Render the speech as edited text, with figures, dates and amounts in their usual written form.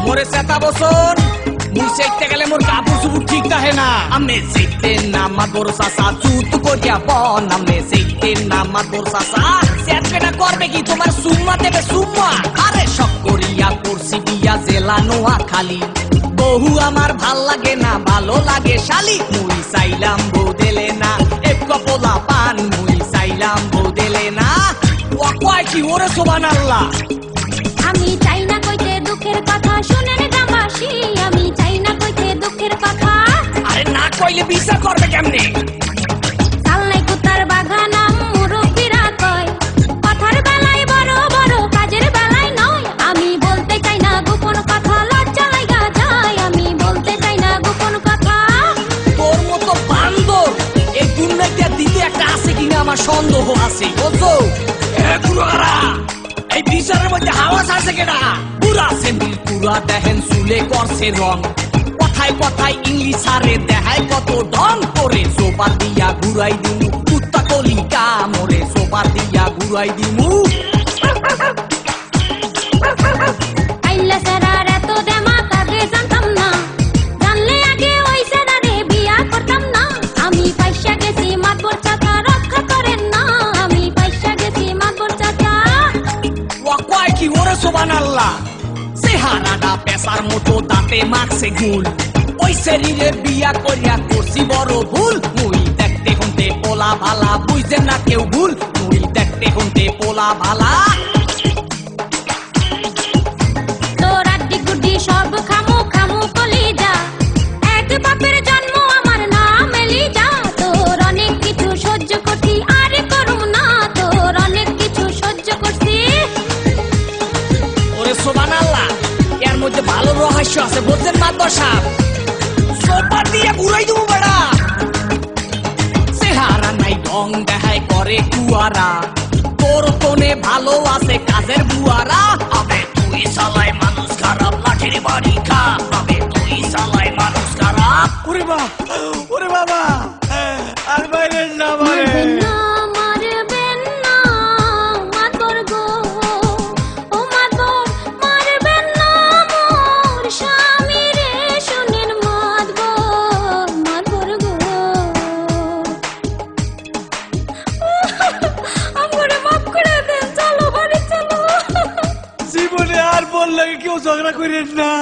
মোরে সেতা বসন মুই সেকতে গেলে মোর কাপড় চুপড় ঠিক থাকে না আমি সেকতে না মাদর সাসা চুত করিয়া বন আমি সেকতে না মাদর সাসা সেটকেটা করবে কি তোমার সুম্মা দেবে সুম্মা আরে শক করিয়া করছি বিয়া জেলা নোয়া খালি বহু আমার ভাল লাগে না ভালো লাগে শালি মুই চাইলাম বউ দিলে না এক কপলা পান মুই চাইলাম বউ দিলে না ওয়া কয় কি ওরে সুবহানাল্লাহ আমি চাই না কইতে দুঃখের কথা শুনেন জামাসি আমি চাই না কইতে দুঃখের কথা আরে না কইলে বিচার করবে কেমনে কাল নাই কুতার বাগানাম মুরব্বিরা কয় কথার বেলায় বড় বড় কাজের বেলায় নয় আমি বলতে চাই না গোপন কথা লজ্জা লাগা যায় আমি বলতে চাই না গোপন কথা তোর মতো বান্দর এই দুনিয়াতে দিতে একটা আছে কিনা আমার সন্দেহ আছে বুঝছো এগুলোরা এই বিচারের মধ্যে হাওয়াস আছে কেনা পুরা সেমিল পুরা দেখেন চুলে করছে রং কথায় কথায় ইংলিশ আরে দেখায় কত ঢং করে সোপা দিয়া ঘুরাই দিমু কুত্তা কলিকা মোরে সোপা দিয়া ঘুরাই দিমু আইলা সারার এত দেমা কাগে জানতাম না জানলে আগে ওই সারারে বিয়া করতাম না আমি পয়সা গেছি মাতবর চাচা রক্ষা করেন না আমি পয়সা গেছি মাতবর চাচা ওয়া কয় কি ওরে সুবহানাল্লাহ চেহারাটা পেশার মতো দাঁতে মারছে ঘুল ওই শরীরে বিয়া করিয়া করছি বড় ভুল মুই দেখতে হতে পোলা ভালা বুঝছেন না কেউ ভুল মুই দেখতে হতে পোলা ভালা তোর আড্ডি গুড্ডি সব খামু খামু কলিজা এক বাপের জন্ম আমার নাম এলিজা তোর অনেক কিছু সহ্য করছি আর করুম না তোর অনেক কিছু সহ্য করছি ওরে সুবহানাল্লাহ এর মধ্যে ভালো রহস্য আছে বুঝছেন মাতবর সাহেব সোপা দিয়ে ঘুরাই দেবো বেড়া চেহারা নাই ঢং দেখায় করে কুয়ারা তোর কোনে ভালো আছে কাজের বুয়ারা আবে তুই চালাই মানুষ খারাপ লাঠির বাড়ি খা আবে তুই চালাই মানুষ খারাপ ওরে বাবা আর বাইরের না মারবেন না মারবেন না মাতবর গো ও মাতবর মারবেন না মোর স্বামী রে শুনেন মাতবর গো আমারে মাফ করে দেন চলো বাড়ি চলো জীবনে আর বললে কেউ ঝগড়া করেন না।